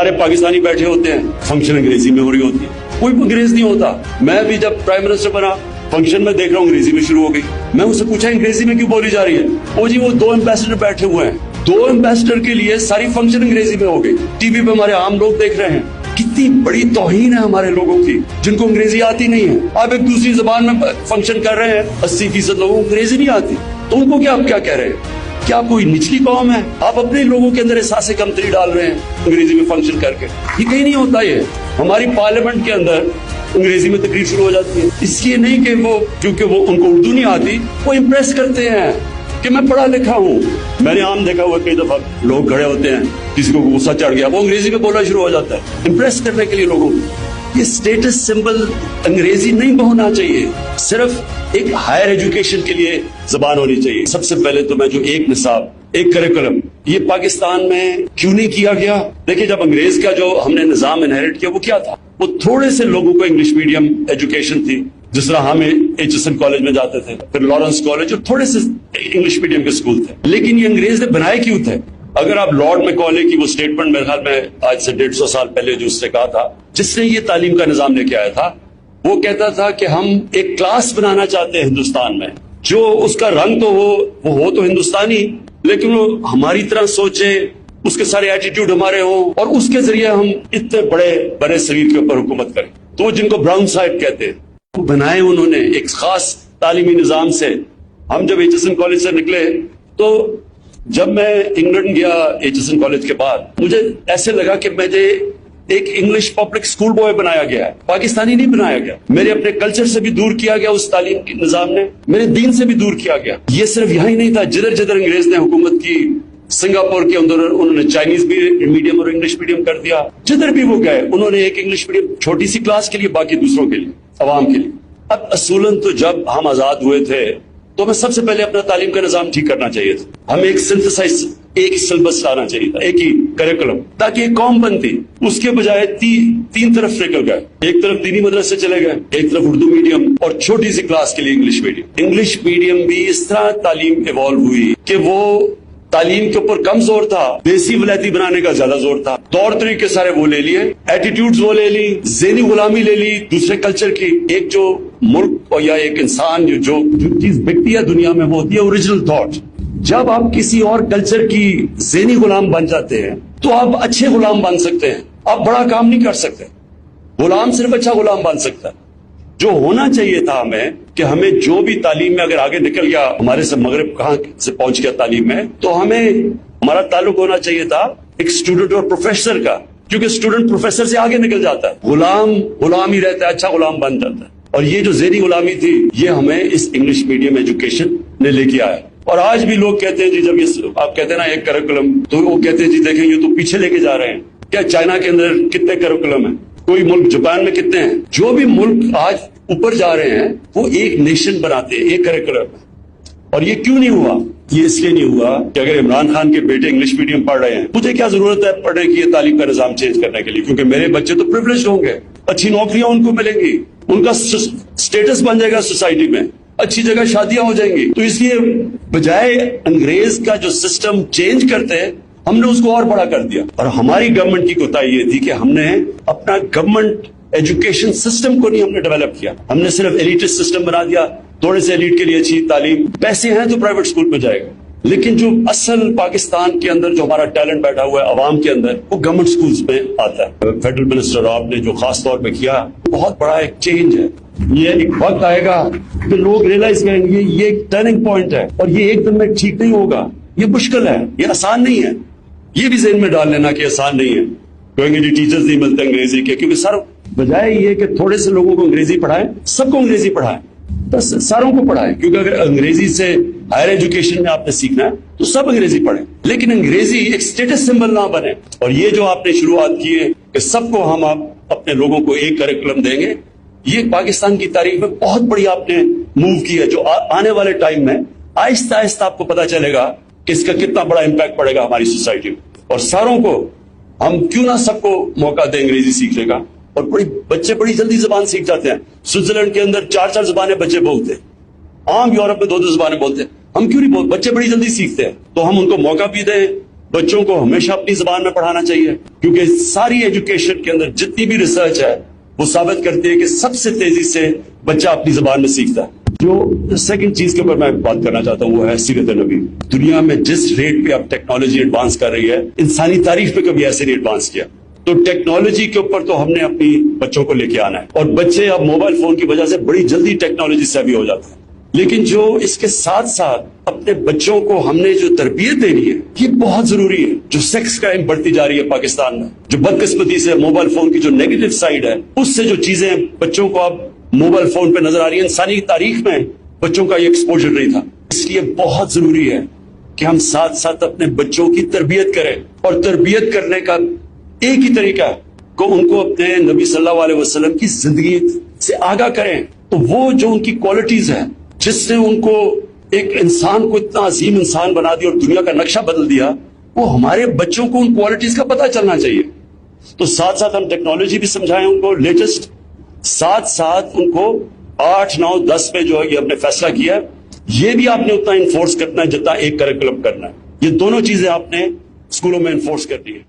सारे पाकिस्तानी बैठे होते हैं, फंक्शन अंग्रेजी में हो रही होती है, कोई अंग्रेज नहीं होता। मैं भी जब प्राइम मिनिस्टर बना, फंक्शन में देख रहा हूँ अंग्रेजी में शुरू हो गई। मैं उससे पूछा अंग्रेजी में क्यों बोली जा रही है? ओ जी वो 2 एम्बेसडर बैठे हुए हैं, 2 एम्बेसडर के लिए सारी फंक्शन अंग्रेजी में हो गई। टीवी पे हमारे आम लोग देख रहे हैं। कितनी बड़ी तौहीन है हमारे लोगों की जिनको अंग्रेजी आती नहीं है। आप एक दूसरी जबान में फंक्शन कर रहे हैं, 80% लोगों को अंग्रेजी नहीं आती, तो उनको क्या आप क्या कह रहे हैं? क्या कोई निचली कौम है? आप अपने लोगों के अंदर एहसास कमतरी डाल रहे हैं अंग्रेजी में फंक्शन करके। ये कहीं नहीं होता। ये हमारी पार्लियामेंट के अंदर अंग्रेजी में तकरीर शुरू हो जाती है, इसलिए नहीं कि वो क्योंकि वो उनको उर्दू नहीं आती, वो इम्प्रेस करते हैं कि मैं पढ़ा लिखा हूँ। मैंने आम देखा हुआ कई दफा लोग खड़े होते हैं, किसी को गुस्सा चढ़ गया, वो अंग्रेजी में बोलना शुरू हो जाता है इम्प्रेस करने के लिए लोगों को। ये स्टेटस सिंबल अंग्रेजी नहीं होना चाहिए, सिर्फ एक हायर एजुकेशन के लिए जबान होनी चाहिए। सबसे पहले तो मैं जो एक निसाब, एक करिकुलम, ये पाकिस्तान में क्यों नहीं किया गया? देखिए, जब अंग्रेज का जो हमने निजाम इनहेरिट किया वो क्या था? वो थोड़े से लोगों को इंग्लिश मीडियम एजुकेशन थी, जिस तरह हम एचएसएन कॉलेज में जाते थे, फिर लॉरेंस कॉलेज, और थोड़े से इंग्लिश मीडियम के स्कूल थे। लेकिन ये अंग्रेज ने बनाए क्यों थे? अगर आप लॉर्ड मैकॉले की वो स्टेटमेंट मेरे ख्याल में आज से 150 साल पहले जो उसने कहा था, जिसने ये तालीम का निजाम लेके आया था, वो कहता था कि हम एक क्लास बनाना चाहते हैं हिंदुस्तान में, जो उसका रंग तो वो हो तो हिंदुस्तानी, लेकिन वो हमारी तरह सोचे, उसके सारे एटीट्यूड हमारे हों, और उसके जरिए हम इतने बड़े बड़े शरीर के ऊपर हुकूमत करें। तो वो जिनको ब्राउन साइड कहते हैं, वो बनाए उन्होंने एक खास तालीमी निजाम से। हम जब एचएसएन कॉलेज से निकले, तो जब मैं इंग्लैंड गया एचएसएन कॉलेज के बाद, मुझे ऐसे लगा कि मुझे एक इंग्लिश पब्लिक स्कूल बॉय बनाया गया है, पाकिस्तानी नहीं बनाया गया। मेरे अपने कल्चर से भी दूर किया गया उस तालीम के निजाम ने, मेरे दीन से भी दूर किया गया। ये सिर्फ यहाँ ही नहीं था, जिधर जिधर अंग्रेज ने हुकूमत की, सिंगापुर के अंदर उन्होंने चाइनीज भी मीडियम और इंग्लिश मीडियम कर दिया। जिधर भी वो गए, उन्होंने एक इंग्लिश मीडियम छोटी सी क्लास के लिए, बाकी दूसरों के लिए, अवाम के लिए। अब असूलन तो जब हम आजाद हुए थे, तो हमें सबसे पहले अपना तालीम का निजाम ठीक करना चाहिए था। हमें एक सिंथेसाइज, एक ही सिलेबस लाना चाहिए था, एक ही करिकुलम, ताकि एक कौम बनती। उसके बजाय तीन तरफ निकल गए। एक तरफ दीनी मदरसे चले गए, एक तरफ उर्दू मीडियम, और छोटी सी क्लास के लिए इंग्लिश मीडियम। इंग्लिश मीडियम भी इस तरह तालीम इवॉल्व हुई कि वो तालीम के ऊपर कम जोर था, देसी वलैती बनाने का ज्यादा जोर था। तौर तरीके सारे वो ले लिए, एटीट्यूड्स वो ले ली, ज़हनी गुलामी ले ली दूसरे कल्चर की। एक जो मुल्क और या एक इंसान जो चीज बिकती है दुनिया में, वो होती है ओरिजिनल थॉट। जब आप किसी और कल्चर की ज़हनी गुलाम बन जाते हैं, तो आप अच्छे गुलाम बन सकते हैं, आप बड़ा काम नहीं कर सकते। गुलाम सिर्फ अच्छा गुलाम बन सकता है। जो होना चाहिए था हमें, कि हमें जो भी तालीम में अगर आगे निकल गया, हमारे से मगरिब कहाँ से पहुंच गया तालीम में, तो हमें हमारा ताल्लुक होना चाहिए था एक स्टूडेंट और प्रोफेसर का, क्योंकि स्टूडेंट प्रोफेसर से आगे निकल जाता है, गुलाम ही रहता है, अच्छा गुलाम बन जाता है। और ये जो ज़हनी गुलामी थी, ये हमें इस इंग्लिश मीडियम एजुकेशन ने लेके आया। और आज भी लोग कहते हैं जी, जब ये आप कहते हैं ना एक करिकुलम, तो वो कहते हैं जी देखें ये तो पीछे लेके जा रहे हैं। क्या चाइना के अंदर कितने करिकुलम है? कोई मुल्क जापान में कितने हैं? जो भी मुल्क आज ऊपर जा रहे हैं, वो एक नेशन बनाते हैं, एक करिकुलम है। और ये क्यों नहीं हुआ? ये इसलिए नहीं हुआ कि अगर इमरान खान के बेटे इंग्लिश मीडियम पढ़ रहे हैं, मुझे क्या जरूरत है पढ़ने की, ये तालीम का निजाम चेंज करने के लिए? क्योंकि मेरे बच्चे तो प्रिविलेज होंगे, अच्छी नौकरियां उनको मिलेंगी, उनका स्टेटस बन जाएगा सोसाइटी में, अच्छी जगह शादियां हो जाएंगी। तो इसलिए बजाय अंग्रेज का जो सिस्टम चेंज करते हैं, हमने उसको और बड़ा कर दिया। और हमारी गवर्नमेंट की कोताही ये थी कि हमने अपना गवर्नमेंट एजुकेशन सिस्टम को नहीं हमने डेवलप किया, हमने सिर्फ एलिटिस्ट सिस्टम बना दिया। थोड़े से एलिट के लिए अच्छी तालीम, पैसे हैं तो प्राइवेट स्कूल में जाएगा, लेकिन जो असल पाकिस्तान के अंदर जो हमारा टैलेंट बैठा हुआ है अवाम के अंदर, वो गवर्नमेंट स्कूल्स में आता है। फेडरल मिनिस्टर आपने जो खास तौर पे किया, बहुत बड़ा एक चेंज है। ये एक वक्त आएगा कि लोग रियलाइज करेंगे ये एक टर्निंग पॉइंट है, और ये एक दिन में ठीक नहीं होगा, ये मुश्किल है, ये आसान नहीं है। ये भी ज़हन में डाल लेना कि आसान नहीं है। कहेंगे जी टीचर्स नहीं मिलते अंग्रेजी के, क्योंकि सर बजाय ये कि थोड़े से लोगों को अंग्रेजी पढ़ाएं, सबको अंग्रेजी पढ़ाएं, बस सारों को पढ़ाएं। क्योंकि अगर अंग्रेजी से हायर एजुकेशन में आपने सीखना है तो सब अंग्रेजी पढ़ें, लेकिन अंग्रेजी एक स्टेटस सिंबल ना बने। और ये जो आपने शुरुआत की है कि सबको हम अपने लोगों को एक करिकुलम देंगे, ये पाकिस्तान की तारीख में बहुत बड़ी आपने मूव की है, जो आने वाले टाइम में आहिस्ता आहिस्ता आपको पता चलेगा कि इसका कितना बड़ा इंपैक्ट पड़ेगा हमारी सोसाइटी में। और सारों को हम क्यों ना सबको मौका दें अंग्रेजी सीखने का। और बच्चे बड़ी जल्दी जबान सीख जाते हैं। स्विट्जरलैंड के अंदर 4-4 जबानें बच्चे बोलते हैं, आम यूरोप में 2-2 जबानें बोलते हैं। हम क्यों नहीं बोलते? बच्चे बड़ी जल्दी सीखते हैं, तो हम उनको मौका भी दें بچوں کو ہمیشہ اپنی زبان میں پڑھانا چاہیے، کیونکہ ساری ایجوکیشن کے اندر جتنی بھی ریسرچ ہے وہ ثابت کرتی ہے کہ سب سے تیزی سے بچہ اپنی زبان میں سیکھتا ہے۔ جو سیکنڈ چیز کے اوپر میں بات کرنا چاہتا ہوں وہ ہے سیرت نبی۔ دنیا میں جس ریٹ پہ اب ٹیکنالوجی ایڈوانس کر رہی ہے، انسانی تاریخ پہ کبھی ایسے نہیں ایڈوانس کیا، تو ٹیکنالوجی کے اوپر تو ہم نے اپنی بچوں کو لے کے آنا ہے، اور بچے اب موبائل فون کی وجہ سے بڑی جلدی ٹیکنالوجی سے بھی ہو جاتے ہیں، لیکن جو اس کے ساتھ ساتھ اپنے بچوں کو ہم نے جو تربیت دینی ہے یہ بہت ضروری ہے۔ جو سیکس کرائم بڑھتی جا رہی ہے پاکستان میں، جو بدقسمتی سے موبائل فون کی جو نیگیٹو سائیڈ ہے، اس سے جو چیزیں بچوں کو اب موبائل فون پہ نظر آ رہی ہیں، انسانی تاریخ میں بچوں کا یہ ایکسپوجر نہیں تھا۔ اس لیے بہت ضروری ہے کہ ہم ساتھ ساتھ اپنے بچوں کی تربیت کریں، اور تربیت کرنے کا ایک ہی طریقہ ہے کہ ان کو اپنے نبی صلی اللہ علیہ وسلم کی زندگی سے آگاہ کریں۔ تو وہ جو ان کی کوالٹیز ہیں جس نے ان کو ایک انسان کو اتنا عظیم انسان بنا دیا اور دنیا کا نقشہ بدل دیا، وہ ہمارے بچوں کو ان کوالٹیز کا پتہ چلنا چاہیے۔ تو ساتھ ساتھ ہم ٹیکنالوجی بھی سمجھائیں ان کو لیٹسٹ، ساتھ ساتھ ان کو 8، 9، 10 میں جو ہے یہ ہم نے فیصلہ کیا ہے، یہ بھی آپ نے اتنا انفورس کرنا ہے جتنا ایک کریکولم کرنا ہے۔ یہ دونوں چیزیں آپ نے اسکولوں میں انفورس کرنی ہے۔